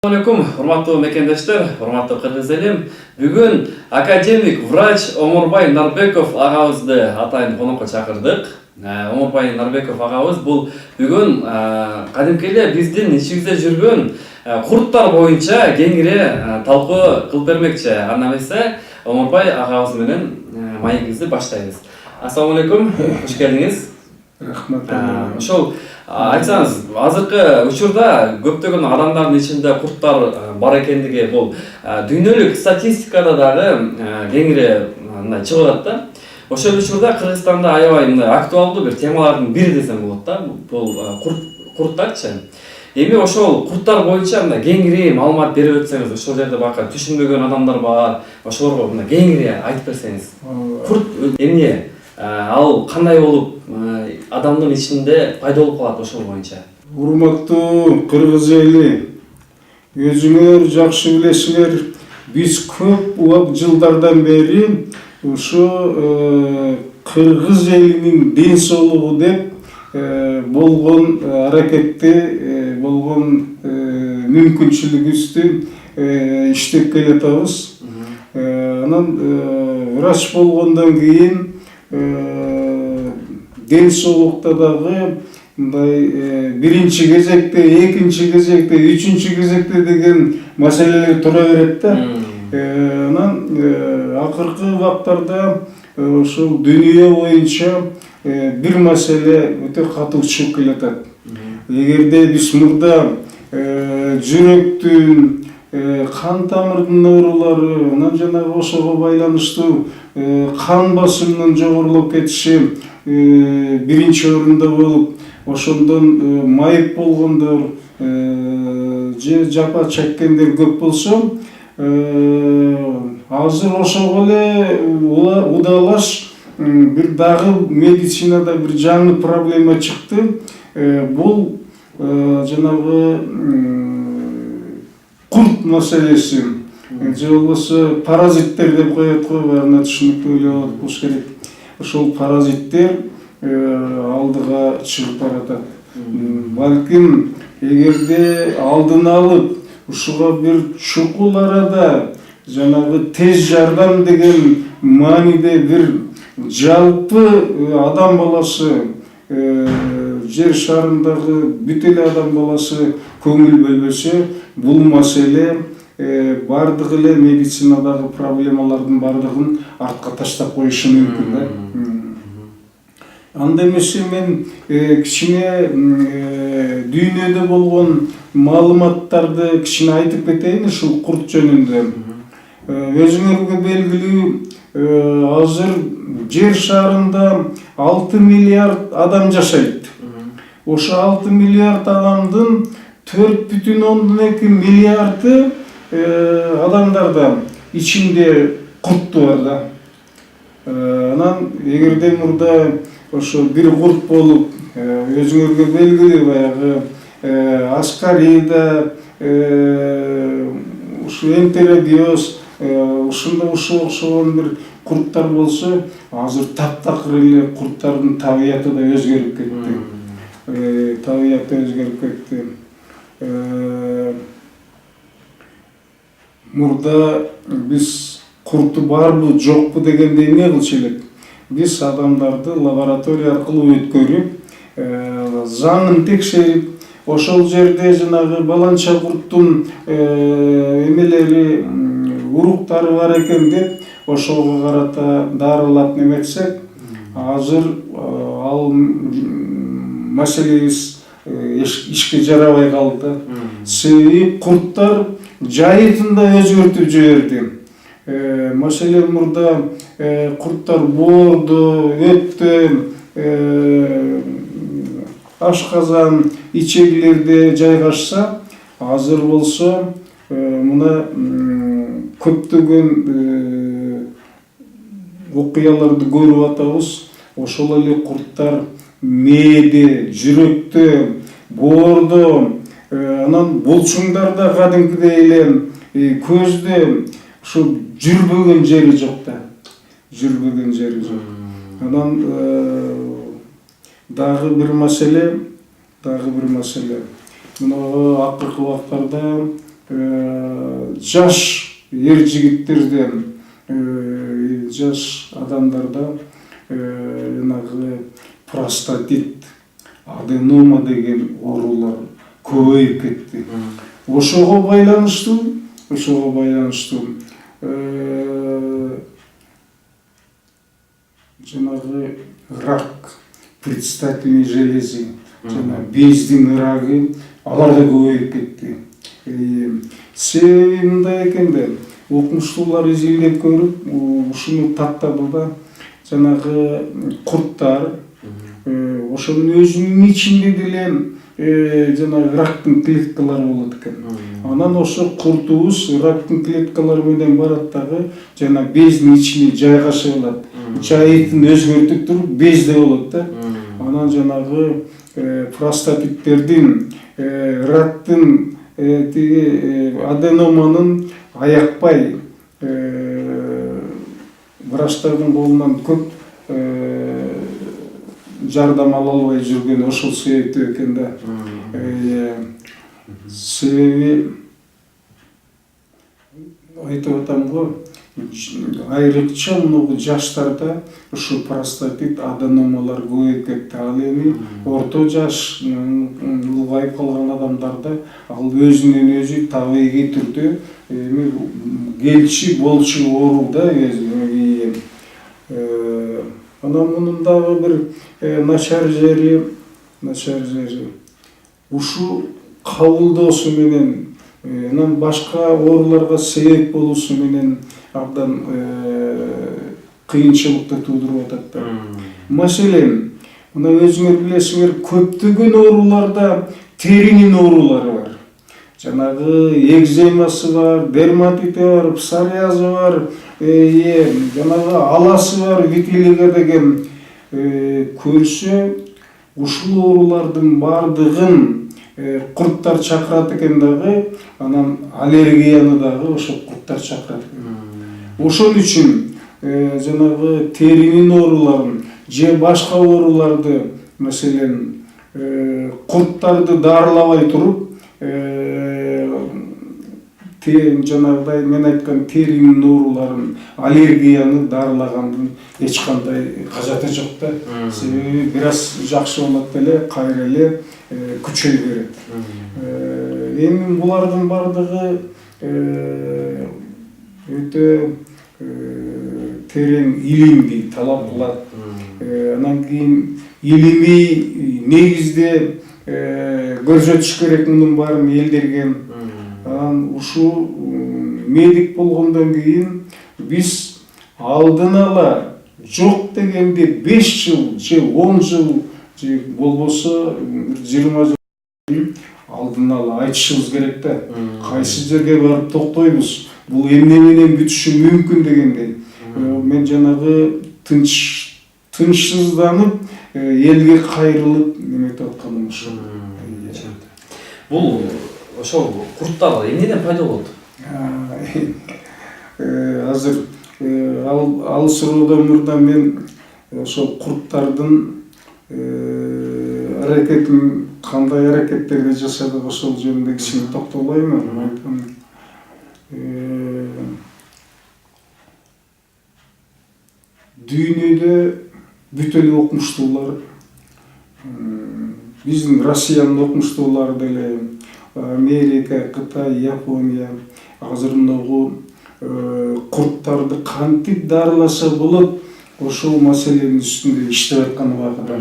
Assalamualaikum, урматтуу мекендештер, урматтуу кыргыз элим. Бүгүн академик врач Омурбай Нарбеков агабызды атайын конокко чакырдык. Омурбай Нарбеков агабыз бул бүгүн кадимки эле биздин ичибизде жүргөн курттар боюнча кеңири талкуу кылып бермекчи. Анда эмесе Омурбай агабыз менен маегибизди баштайбыз. Ассаламу алейкум, хош келдиңиз. Рахмат. Ошол айтсаңыз, азыркы учурда көптөгөн адамдардын ичинде курттар бар экендиги бул дүйнөлүк статистикада дагы кеңири мындай чыгып атат да. Ошол учурда Кыргызстанда аябай мындай актуалдуу бир темалардын бири десем болот да. Бул курттарчы. Эми ошол курттар боюнча мындай кеңири маалымат берип өтсөңүз, ошол жерде бака түшүнбөгөн адамдар бар. Ошолорго мындай кеңири айтып берсеңиз. Курт эмне? Ал кандай болуп адамдын ичинде пайда болуп калат ошол боюнча? Урматтуу кыргыз эли, өзүңөр жакшы билесиңер, биз көп жылдардан бери ушу кыргыз элинин ден соолугу деп болгон аракетти, болгон мүмкүнчүлүгүбүздү иштеп келатабыз. Анан врач болгондон кийин ден соолукта дагы мындай биринчи кезекте, экинчи кезекте, үчүнчү кезекте деген маселелер тура берет да. Анан акыркы убактарда ошол дүйнө боюнча бир маселе өтө катуу чыгып келатат. Эгерде биз мурда жүрөктүн, кан тамырдын оорулары, анан жанагы ошого байланыштуу кан басымынын жогорулап кетиши биринчи орунда болуп, ошондон майып болгондор же жапа чеккендер көп болсо, азыр ошого эле удалаш бир дагы медицинада бир жаңы проблема чыкты. Бул жанагы курт маселеси, же болбосо паразиттер деп коет го, баарына түшүнүктүү ойлоп болуш керек. Ошол паразиттер алдыга чыгып баратат. Балким эгерде алдын алып, ушуга бир чукул арада жанагы тез жардам деген мааниде бир жалпы адам баласы, жер шарындагы бүт эле адам баласы көңүл бөлбөсө, бул маселе бардык эле медицинадагы проблемалардын бардыгын артка таштап коюшу мүмкүн да. Анда эмесе мен кичине дүйнөдө болгон маалыматтарды кичине айтып кетейин ушул курт жөнүндө. Өзүңөргө белгилүү, азыр жер шарында 6 миллиард адам жашайт. Ошо 6 миллиард адамдын 4,2 миллиарды адамдарда ичинде куртту бар да. Анан эгерде мурда ошо бир курт болуп, өзүңөргө белгилүү баягы аскарида, ушу энтеробиоз, ушундай окшогон бир курттар болсо, азыр таптакыр эле курттардын табияты да өзгөрүп кетти. Табияты өзгөрүп кетти. Мурда биз курту барбы, жокпу дегенде эмне кылчу элек? Биз адамдарды лаборатория аркылуу өткөрүп, заңын текшерип, ошол жерде жанагы баланча курттун эмелери, уруктары бар экен деп, ошого карата дарылап неметсек, азыр ал маселебиз ишке жарабай калды. Себеби курттар жайытында өзгөртүп жиберди. Маселен мурда курттар боордо, өттө, ашказан, ичегилерде жайгашса, азыр болсо мына көптөгөн окуяларды көрүп атабыз. Ошол эле курттар мээде, жүрөктө, боордо, анан булчуңдарда кадимкидей эле көздө ушул жүрбөгөн жери жок да. Жүрбөгөн жери жок. Анан дагы бир маселе. Мына акыркы убактарда жаш ер жигиттерде, жаш адамдарда жанагы простатит, аденома деген оорулар көбөйүп кетти. Ошого байланыштуу жанагы рак предстательной желези, жана бездин ырагы, алар да көбөйүп кетти. Себеби мындай экен да, окумуштуулар изилдеп көрүп, ушуну таттады да, жанагы курттар, ошонун өзүнүн ичинде деле жанагы рактын клеткалары болот экен. Анан ошо куртубуз рактын клеткалары менен барат дагы, жана бездин ичине жайгаша алат. Чайытын өзгөртүп туруп, безде болот да. Анан жанагы простатиттердин, рактын, аденоманын аякпай врачтардын колунан көп жардам ала албай жүргөн ошол себептүү экен да. Себеби айтып атам го, айрыкча мынау жаштарда ушу простатит, аденомалар көбөйүп кетти. Ал эми орто жаш улгайып калган адамдарда ал өзүнөн өзү табигый түрдө келчи болчу оору да. Анан мунун дагы бир начар жери ушу кабылдоосу менен, анан башка ооруларга себеп болуусу менен абдан кыйынчылыкты туудуруп атат да. Маселен, мына өзүңөр билесиңер, көптөгөн ооруларда теринин оорулары бар. Жанагы экземасы бар, дерматити бар, псориазы бар, жанагы аласы бар, витилиго деген. Көрсө, ушул оорулардын бардыгын курттар чакырат экен дагы, анан аллергияны дагы ошо курттар чакырат экен. Ошон үчүн жанагы теринин ооруларын же башка ооруларды, маселен, курттарды дарылабай туруп, жанагыдай мен айткан теринин ооруларын, аллергияны дарылагандын эч кандай кажаты жок да. Себеби бир аз жакшы болот деле, кайра эле күчөй берет. Эми булардын бардыгы өтө терең илимди талап кылат. Анан кийин илимий негизде көрсөтүш керек мунун баарын элдерге. Анан ушу медик болгондон кийин биз алдын ала жок дегенде 5 жыл же 10 жыл же болбосо 20 жыл алдын ала айтышыбыз керек да. Кайсы жерге барып токтойбуз, бул эмне менен бүтүшү мүмкүн дегендей. Мен жанагы тынчсызданып, элге кайрылып неметип атканым ошо. Бул ошол курттар эмнеден пайда болот? Азыр алысыроодон мурда мен ошол курттардын аракетин, кандай аракеттерди жасадык ошол жөнүндө кичине токтолоймун. Дүйнөдө бүт эле окумуштуулар, биздин Россиянын окумуштуулары деле, Америка, Кытай, Япония азыр мынагу курттарды кантип дарыласа болот, ошол маселенин үстүндө иштеп аткан убакыта.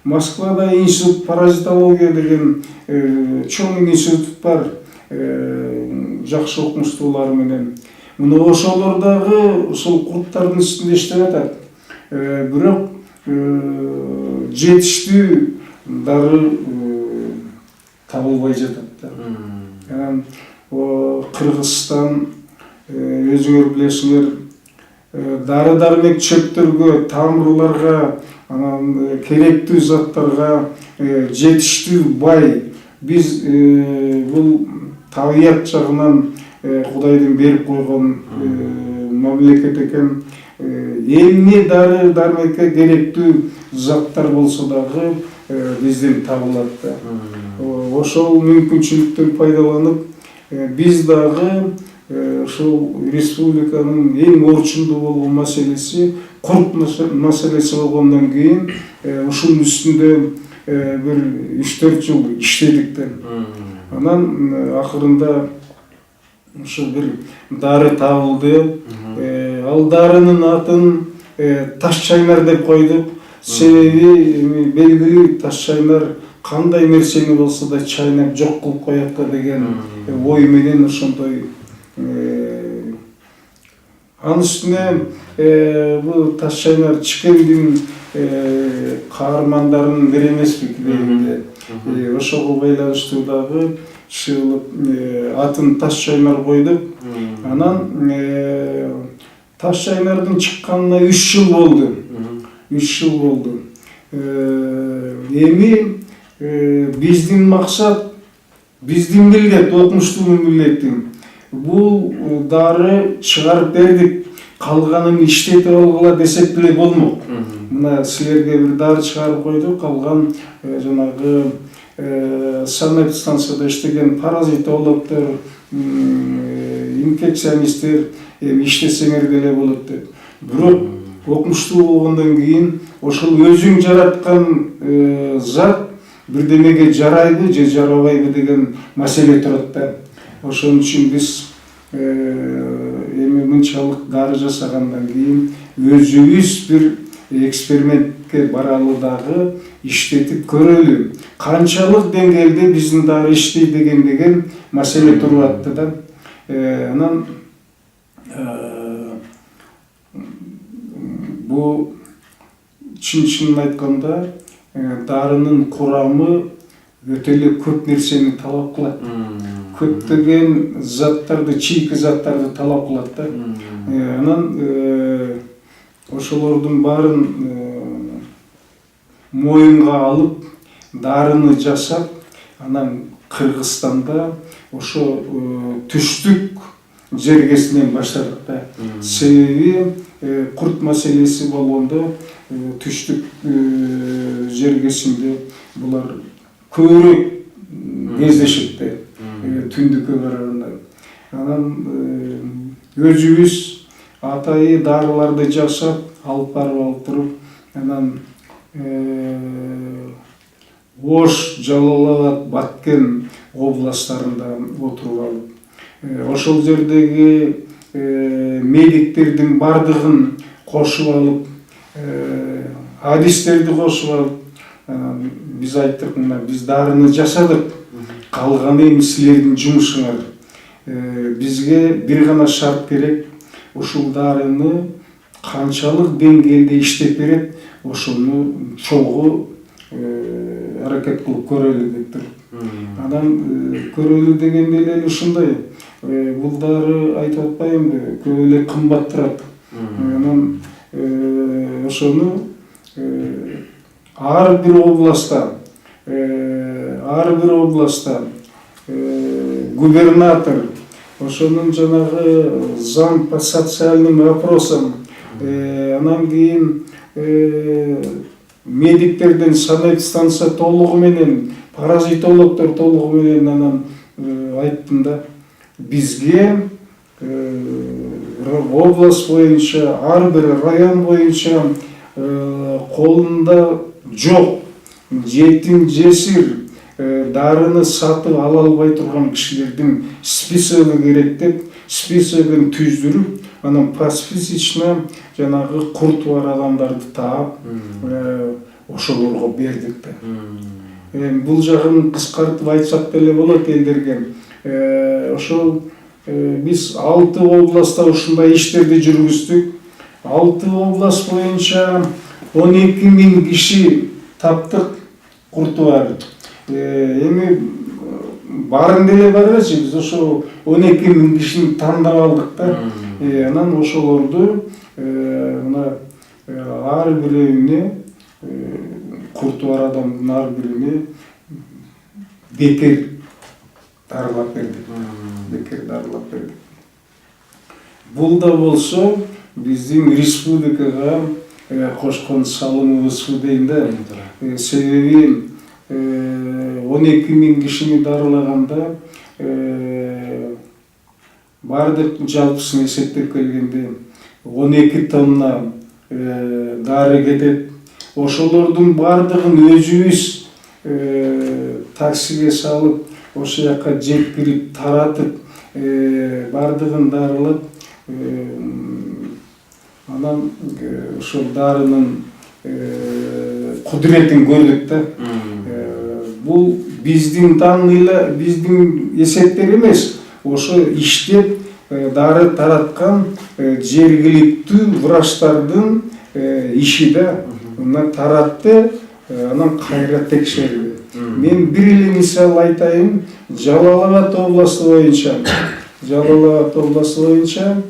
Москвада институт паразитология деген чоң институт бар, жакшы окумуштуулар менен. Мына ошолор дагы ошол курттардын үстүндө иштеп атат. Бирок жетиштүү дары табылбай жатат да. Анан Кыргызстан, өзүңөр билесиңер, дары-дармек чөптөргө, тамырларга, анан керектүү заттарга жетиштүү бай. Биз бул табият жагынан Кудайдын берип койгон мамлекет экен. Эмне дары-дармекке керектүү заттар болсо дагы бизден табылат да. Ошол мүмкүнчүлүктөн пайдаланып, биз дагы ушул республиканын эң орчундуу болгон маселеси курт маселеси болгондон кийин ушунун үстүндө бир 3-4 жыл иштедик да. Анан акырында ошо бир дары табылды. Ал дарынын атын таш чайнар деп койдук. Себеби белгилүү таш чайнар кандай нерсени болсо да чайнап жок кылып коет да деген ой менен ошондой. Анын үстүнө бул таш чайнар Чикендин каармандарынын бири эмеспи килегинде. Ошого байланыштуу дагы атын таш чайнар койдук. Анан таш чайнардын чыкканына 3 жыл болду. 3 жыл болду. Эми биздин максат, биздин милдет, окумуштуунун милдети бул дары чыгарып бердик, калганын иштетип алгыла десек деле болмок. Мына силерге бир дары чыгарып койдук, калган жанагы санэпидстанцияда иштеген паразитологдор, инфекционисттер иштесеңер деле болот деп. Бирок окумуштуу болгондон кийин ошол өзүң жараткан зат бирдемеге жарайбы же жарабайбы деген маселе турат да. Ошон үчүн биз эми мынчалык дары жасагандан кийин өзүбүз бир экспериментке баралы дагы иштетип көрөлү. Канчалык деңгээлде биздин дары иштейт деген маселе туруп атты да. Анан бул чын айтканда дарынын курамы өтө эле көп нерсени талап кылат. Көптөгөн заттарды, чийки заттарды талап кылат да. Анан ошолордун баарын моюнга алып, дарыны жасап, анан Кыргызстанда ошо түштүк жергесинен баштадык да. Себеби курт маселеси болгондо түштүк жергесинде булар көбүрөөк кездешет да. Түндүккө караганда. Анан өзүбүз атайы дарыларды жасап, алып барып туруп, анан Ош, Жалал-Абад, Баткен областтарында отуруп алып, ошол жердеги медиктердин бардыгын кошуп алып, адистерди кошуп алып, биз айттык, мына биз дарыны жасадык, калганы эми силердин жумушуңар. Бизге бир гана шарт керек, ушул дарыны канчалык деңгээлде иштеп берет, ошону чогуу аракет кылып көрөлү деп туруп. Анан көрөлү дегенде эле ушундай, бул дары айтып атпаймынбы, көп эле кымбат турат. Анан ошону ар бир областта губернатор, ошонун жанагы зам по социальным вопросам, анан кийин медиктерден санэпидстанция толугу менен, паразитологдор толугу менен анан айттым да, бизге область боюнча, ар бир район боюнча колунда жок, жетим жесир дарыны сатып ала албай турган кишилердин списогу керек деп, списогун түздүрүп, анан пасписично жанагы курту бар адамдарды таап, ошолорго бердик да. Бул жагын кыскартып айтсак деле болот элдерге. Ошол биз 6 областта ушундай иштерди жүргүздүк. 6 область боюнча 12.000 киши таптык курту бар. Эми барын деле барбачы, биз ошо 12.000 кишини тандап алдык да. Анан ошолорду мына ар бирөөүнө, курту бар адамдын ар бирине бекер дарылап бердик. Бул да болсо биздин республикага кошкон салымыбызбы дейм да. Себеби 12.000 кишини дарылаганда бардык жалпысын эсептеп келгенде 12 тонна дары кетет. Ошолордун бардыгын өзүбүз таксиге салып, ошол жака жеткирип, таратып, бардыгын дарылап, анан ошол дарынын кудуретин көрдүк да. Бул биздин таңыйла, биздин эсептер эмес. Ошо иштеп дары тараткан жергиликтүү врачтардын иши да. Мына таратты, анан кайра текшерди. Мен бир эле мисал айтайын. Жалал-Абад областы боюнча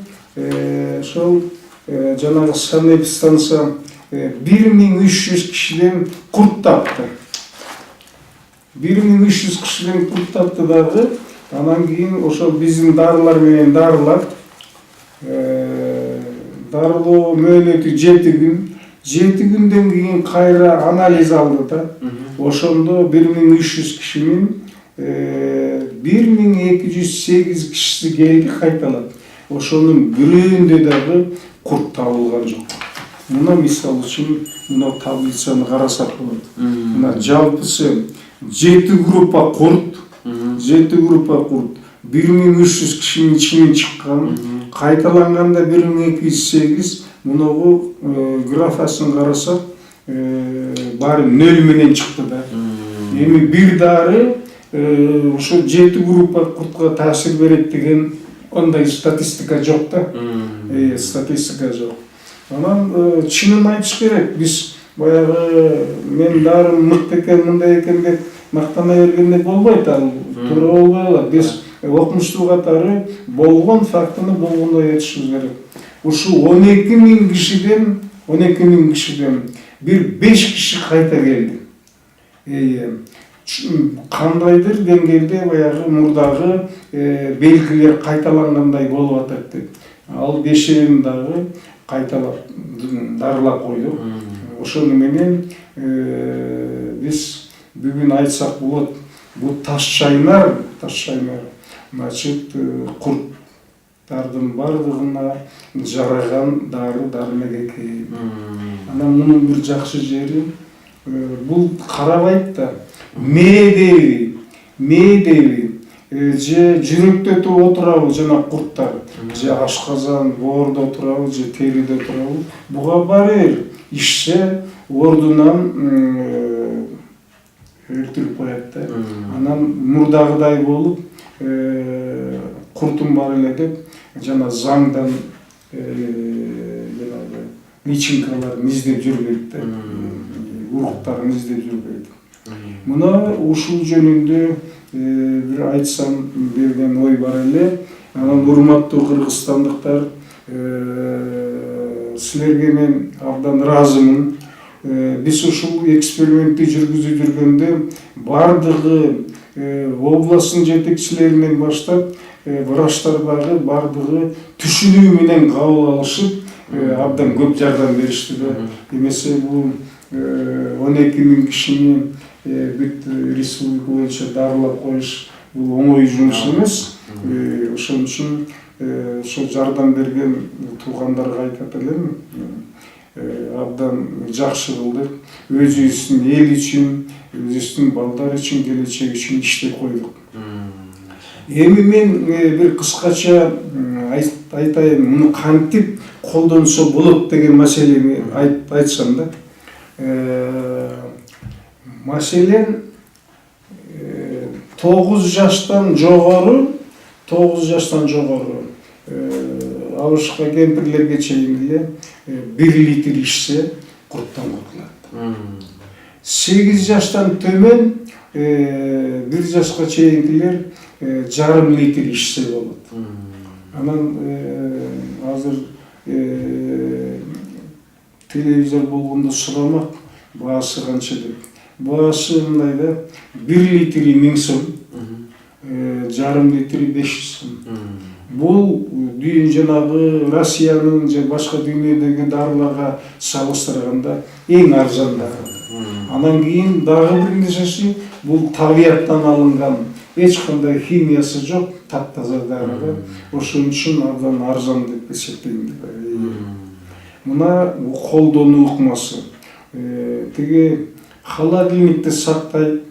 ошол жанагы санэпидстанция 1300 кишиден курт тапты. 1300 кишиден курт тапты дагы. Анан кийин ошол биздин дарылар менен дарылап, дарылоо мөөнөтү 7 күн. 7 күндөн кийин кайра анализ алды да. Ошондо 1300 кишинин 1208 кишиси келди кайталап. Ошонун бирөөндө дагы курт табылган жок. Мына мисал үчүн мына таблицаны карасак болот. Мына жалпысы 7 группа курт, 1300 кишинин ичинен чыккан, кайталанганда 1208. Муногу графасын карасак, баары 0 менен чыкты да. Эми бир дары ошо 7 группа куртка таасир берет деген ондай статистика жок да. Статистика жок. Анан чынын айтыш керек. Биз баягы мен дарым мыкты экен, мындай экен деп мактана бергенде болбойт. Ал туура болбой калат. Биз окумуштуу катары болгон фактыны болгондой айтышыбыз керек. Ушу 12.000 кишиден бир 5 киши кайта келди. Кандайдыр деңгээлде баягы мурдагы белгилер кайталангандай болуп атат деп. Ал 5-ин дагы кайталап дарылап койдук. Ошону менен биз бүгүн айтсак болот. Бул таш чайнар, значит, курттардын бардыгына жараган дары-дармек экен. Анан мунун бир жакшы жери, бул карабайт да. Мээдеби же жүрөктөтүп отурабы жана курттар, же ашказан, боордо отурабы, же териде отурабы. Буга баары ишсе ордунан өлтүрүп коет да. Анан мурдагыдай болуп, куртум бар эле деп жана заңдан личинкаларын издеп жүрбөйт да. Уруктарын издеп жүрбөйт. Мына ушул жөнүндө бир айтсам берген ой бар эле. Анан урматтуу кыргызстандыктар, силерге мен абдан ыраазымын. Биз ушул экспериментти жүргүзүп жүргөндө бардыгы областын жетекчилеринен баштап врачтар дагы бардыгы түшүнүү менен кабыл алышып абдан көп жардам беришти да. Эмесе бул 12.000 кишини бүт республика боюнча дарылап коюш бул оңой жумуш эмес. Ошон үчүн ошо жардам берген туугандарга айтат элем, абдан жакшы кылдык. Өзүбүздүн эл үчүн, өзүбүздүн балдар үчүн, келечек үчүн иштеп койдук. Эми мен бир кыскача айтайын, муну кантип колдонсо болот деген маселени айтсам да. Маселен 9 жаштан жогору абышка кемпирлерге чейин эле 1 литр ичсе курттан куртулат. 8 жаштан төмөн 1 жашка чейинкилер 0,5 литр ичсе болот. Анан азыр телевизор болгондо сурамак баасы канча деп. Баасы мындай да, 1 литри 1000 сом, 0,5 литри 500 сом. Бул дүйүн жанагы Россиянын же башка дүйнөдөгү дарыларга салыштырганда эң арзан дары. Анан кийин дагы бир нерсеси, бул табияттан алынган эч кандай химиясы жок, таптаза дары. Ошон үчүн абдан арзан деп эсептейм. Мына колдонуу ыкмасы. Тиги холодильникте сактайт,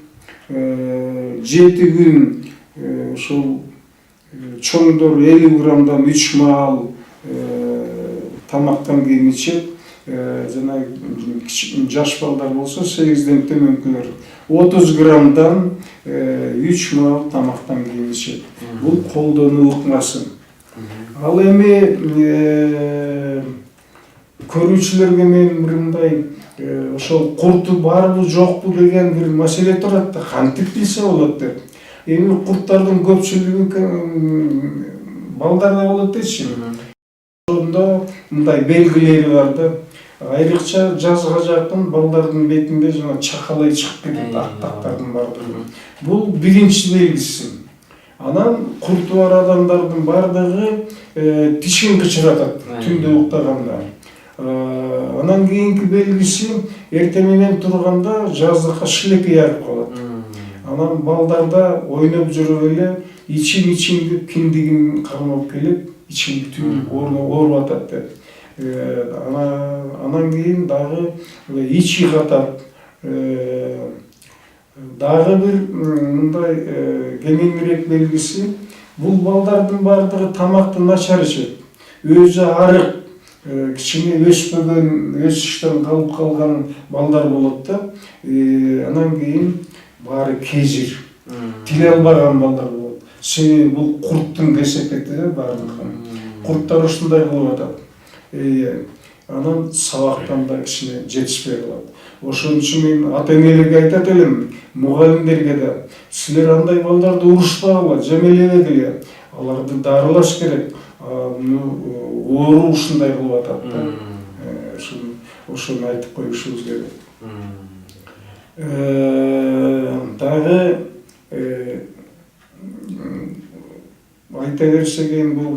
7 күн ошол чоңдор 50 граммдан 3 маал тамактан кийин ичет. Жана жаш балдар болсо 8ден төмөнкүлөр 30 граммдан 3 маал тамактан кийин ичет. Бул колдонуу ыкмасы. Ал эми көрүүчүлөргө мен мындай ошол курту барбы жокпу деген бир маселе турат да, кантип билсе болот деп. Эми курттардын көпчүлүгү балдарда болот дечи. Ошондо мындай белгилери бар да. Айрыкча жазга жакын балдардын бетинде жана чакалай чыгып кетет, ак-тактардын бардыгы. Бул биринчи белгиси. Анан курту бар адамдардын бардыгы тишин кычыратат түндө уктаганда. Анан кийинки белгиси эртең менен турганда жаздыкка шилекей агып калат. Анан балдарда ойноп жүрүп эле ичим киндигин кармап келип, ичим бүтүн ооруп атат деп. Анан кийин дагы ичи катат. Дагы бир мындай кеңирээк белгиси, бул балдардын бардыгы тамакты начар ичет. Өзү арык, кичине өспөгөн, өсүштөн калып калган балдар болот да. Анан кийин баары кезир, тиле албаган балдар болот. Себеби бул курттун кесепети да бардыгы. Курттар ушундай кылып атат. Анан сабактан да кичине жетишпей калат. Ошон үчүн мен ата-энелерге айтат элем, мугалимдерге да, силер андай балдарды урушпагыла, жемелебегиле, аларды дарылаш керек. Оору ушундай кылып атат да. Ошону айтып коюшубуз керек. Дагы айта берсек эми бул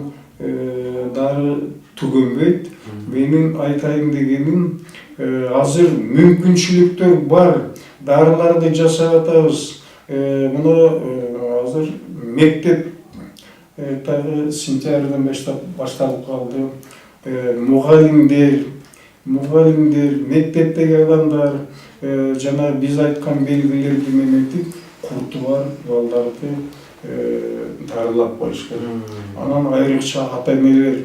дары түгөнбөйт. Менин айтайын дегеним, азыр мүмкүнчүлүктөр бар, дарыларды жасап атабыз. Муну азыр мектеп дагы сентябрдан башталып калды. Мугалимдер, мектептеги адамдар жана биз айткан белгилерди менентип, курту бар балдарды дарылап коюш керек. Анан айрыкча ата-энелер,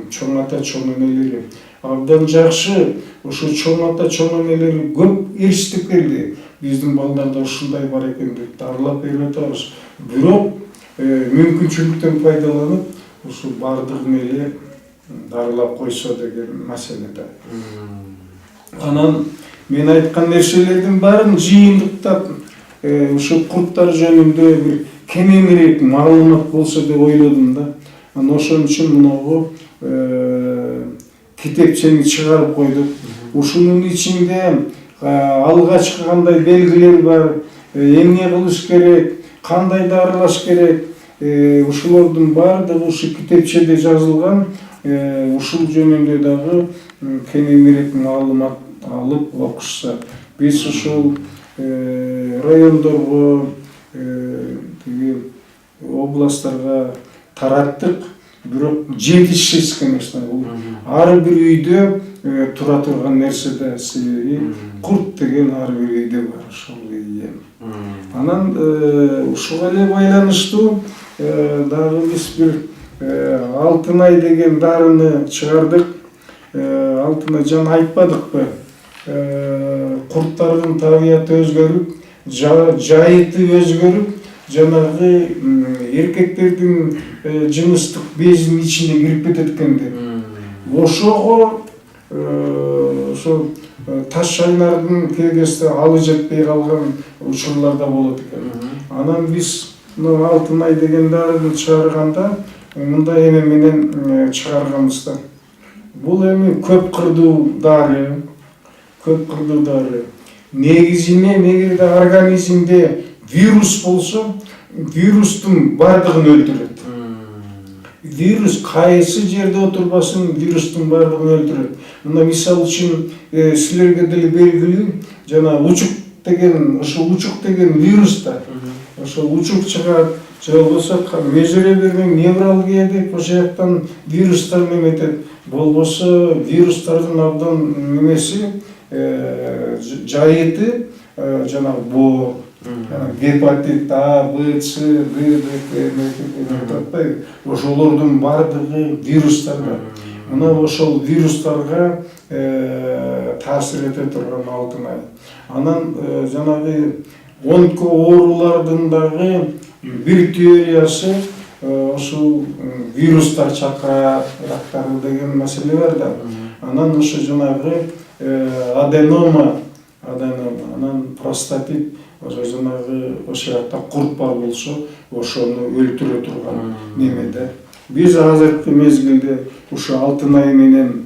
чоң ата, чоң энелери абдан жакшы, ошо чоң ата, чоң энелери көп эстип келди. Биздин балдарда ушундай бар экен деп дарылап берип атабыз. Бирок мүмкүнчүлүктөн пайдаланып, ушу бардыгын эле дарылап койсо деген маселе да. Анан мен айткан нерселердин баарын жыйынтыктап, ушу курттар жөнүндө бир кеңирээк маалымат болсо деп ойлодум да. Анан ошон үчүн мынагу китепчени чыгарып койдук. Ушунун ичинде алгачкы кандай белгилер бар, эмне кылыш керек, кандай дарылаш керек, ушулордун баардыгы ушу китепчеде жазылган. Ушул жөнүндө дагы кеңирээк маалымат алып окушса, биз ушул райондорго, областтарга тараттык, бирок жетишсиз, конечно. Ар бир үйдө тура турган нерсе да, себеби курт деген ар бир үйдө бар, ошол эми. Анан ушуга эле байланыштуу дагы биз бир Алтынай деген дарыны чыгардык. Алтынай жана айтпадыкпы? Курттардын табияты өзгөрүп, жайыты өзгөрүп, жанагы эркектердин жыныстык безинин ичине кирип кетет экен деп. Ошого ошо таш шайнардын кегесте алы жетпей калган учурлар да болот экен. Анан биз Алтынай деген дарыны чыгарганда мындай эме менен чыгарганбыз да. Бул эми көп кырдуу дары. Негизинен эгерде организмде вирус болсо, вирустун бардыгын өлтүрөт. Вирус кайсы жерде отурбасын, вирустун бардыгын өлтүрөт. Мына мисал үчүн силерге деле белгилүү, жана учук деген, ошо учук деген вирус да. ошол учук чыгат, же болбосо межере берген невралгия деп ошол жактан вирустар неметет. Болбосо вирустардын абдан немеси жайыты жанагы боор, гепатит А, Б, С, Д, Д, ошолордун бардыгы вирустарда. Мына ошол вирустарга таасир эте турган алтын ай. Анан жанагы онко оорулардын дагы бир теориясы ошол вирустар чакырат деген маселе бар да. Анан ошо жанагы аденома, анан простатит, ошо жанагы ошол жакта курт бар болсо, ошону өлтүрө турган неме да. Биз азыркы мезгилде ушул алтын ай менен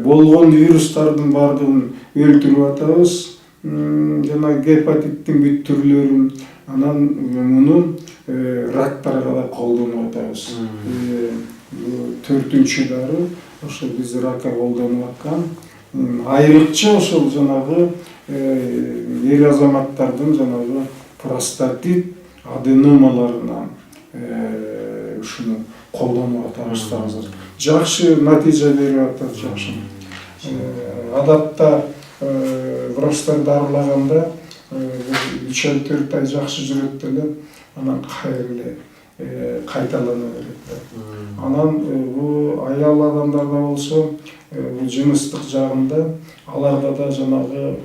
болгон вирустардын бардыгын өлтүрүп атабыз. Жана гепатиттин бүт түрлөрүн, анан муну рактарга да колдонуп атабыз. 4-чү дары ошо биз ракка колдонуп аткан. Айрыкча ошол жанагы эр азаматтардын жанагы простатит аденомаларына ушуну колдонуп атабыз азыр. Жакшы натыйжа берип атат, жакшы. Адатта врачтар дарылаганда 3-4 ай жакшы жүрөт эле, анан кайра кайталана берет. Анан бул аял адамдарда болсо, жыныстык жагында аларда да жанагы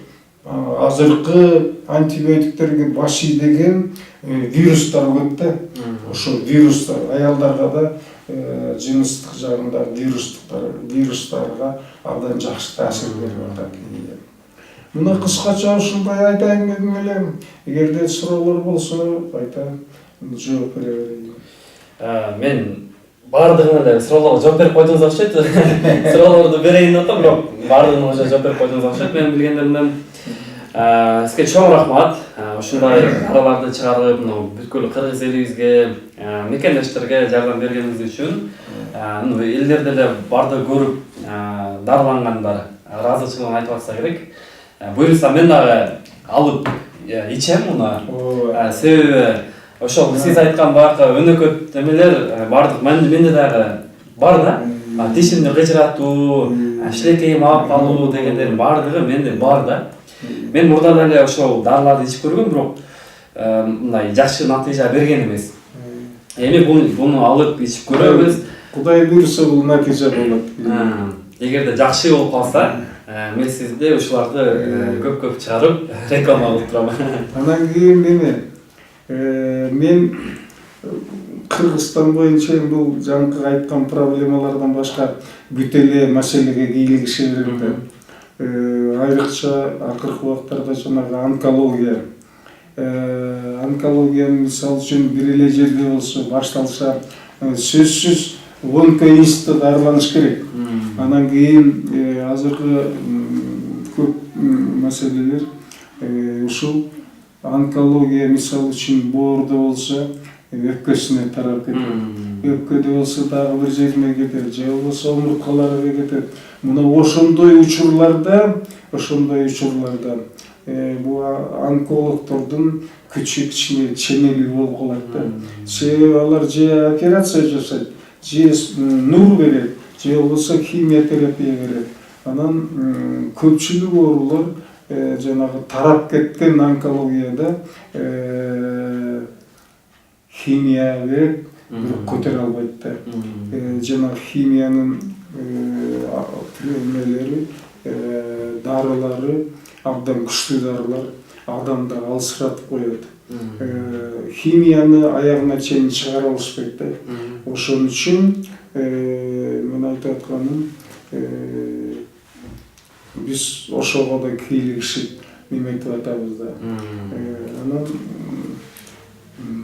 азыркы антибиотиктерге баш ийдеген вирустар көп да. Ошо вирустар аялдарга да жыныстык жагында вирустарга абдан жакшы таасир берип атат. Мына кыскача ушундай айтайын дедим эле. Эгерде суроолор болсо айтайын, жооп бере берейин. Мен бардыгына да суроолорго жооп берип койдуңуз окшойт. Суроолорду берейин деп атам, бирок бардыгына уже жооп берип койдуңуз окшойт менин билгендеримден. Сизге чоң рахмат. Ушундай дараларды чыгарып, бүткүл кыргыз элибизге, мекендештерге жардам бергениңиз үчүн, элдерде эле барды көрүп дарылангандар ыраазычылыгын айтып атса керек. Буюрса мен дагы алып ичем муну. Себеби ошол сиз айткан баягы өнөкөт эмелер бардык менде дагы бар да. Тишимди кыжыратуу, шилекейим ап калуу дегендердин бардыгы менде бар да. Мен мурда эле ошол дарыларды ичип көргөм, бирок мындай жакшы натыйжа берген эмес. Эми буну алып ичип көрөбүз. Кудай буйруса бул натыйжа болот. Эгерде жакшы болуп калса, мен сизди ушуларды көп чыгарып реклама кылып турам. Анан кийин мен Кыргызстан боюнча бул жаңкы айткан проблемалардан башка бүт эле маселеге кийлигише берет. Айрыкча акыркы убактарда жанагы онкология мисалы үчүн бир эле жерде болсо башталса, сөзсүз онкоинститутта дарыланыш керек. Анан кийин азыркы көп маселелер ушул онкология мисалы үчүн боордо болсо өпкөсүнө тарап кетет. Өпкөдө болсо дагы бир жерине кетет, же болбосо омурткаларга кетет. Мына ошондой учурларда бул онкологдордун кичине ченели болуп калат да. Себеби алар же операция жасайт, же нур берет, же болбосо химиотерапия берет. Анан көпчүлүк оорулар жанагы тарап кеткен онкологияда химия берет, бирок көтөрө албайт да. Жана химиянын эмелери, дарылары абдан күчтүү дарылар, адамды алсыратып коет. Химияны аягына чейин чыгара алышпайт да. Ошон үчүн мен айтып атканым, биз ошого да кийлигишип неметип атабыз да. Анан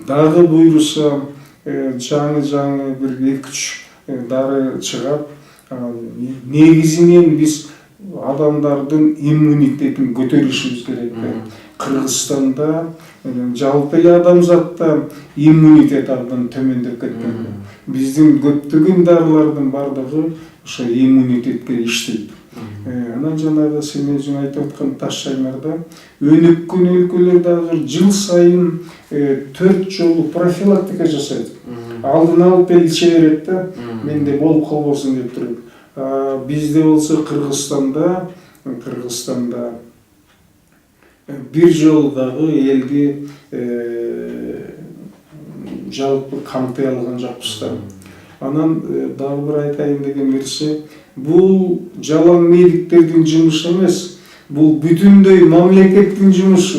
дагы буйруса жаңы бир 2-3 дары чыгат. Негизинен биз адамдардын иммунитетин көтөрүшүбүз керек. Кыргызстанда жалпы эле адамзатта иммунитет абдан төмөндөп кеткен. Биздин көптөгөн дарылардын бардыгы ошо иммунитетке иштейт. Анан жанагы сен өзүң айтып аткан Таш Шаймарда өнүккөн өлкөлөрдө азыр жыл сайын 4 жолу профилактика жасайт. Алдын алып белгилеше берет да, менде болуп калбасын деп туруп. Бизде болсо Кыргызстанда бир жолу дагы элди жалпы камтый алган жокпуз да. Анан дагы бир айтайын деген нерсе, бул жалаң медиктердин жумушу эмес, бул бүтүндөй мамлекеттин жумушу.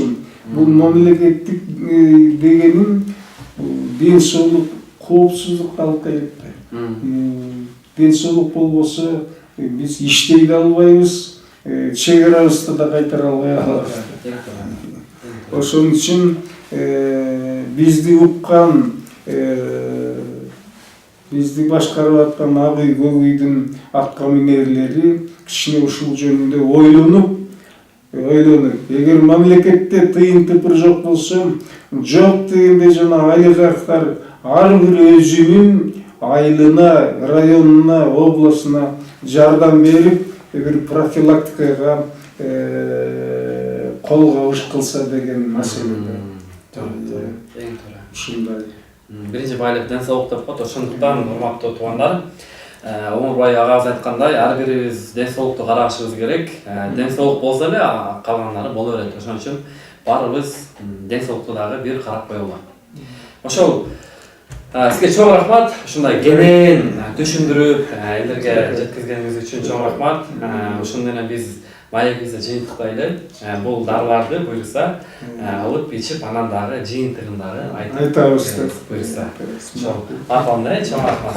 Бул мамлекеттик дегенин ден соолук, коопсуздук алып келет. Ден соолук болбосо биз иштей да албайбыз, чек-арабызды да кайтара албай калабыз. Ошон үчүн бизди уккан, бизди башкарып аткан ак үй, көк үйдүн атка минерлери кичине ушул жөнүндө ойлонуп, эгер мамлекетте тыйын тыпыр жок болсо, жок дегенде жана олигархтар ар бир өзүнүн айылына, районуна, областуна жардам берип, бир профилактикага кол кабыш кылса деген маселе. Ушундай. Биринчи байлык ден соолук деп коет. Ошондуктан урматтуу туугандар, Омурбай агабыз айткандай, ар бирибиз ден соолукту карашыбыз керек. Ден соолук болсо эле калганнары боло берет. Ошон үчүн баарыбыз ден соолукту дагы бир карап коелу. Ошол сизге чоң рахмат. Ушундай кенен түшүндүрүп, элдерге жеткизгениңиз үчүн чоң рахмат. Ошондо менен биз маегибизди жыйынтыктайлы. Бул дарыларды буюрса алып ичип, анан дагы жыйынтыгын дагы айтабыз. Буюрса. Чоң рахмат. Чоң рахмат.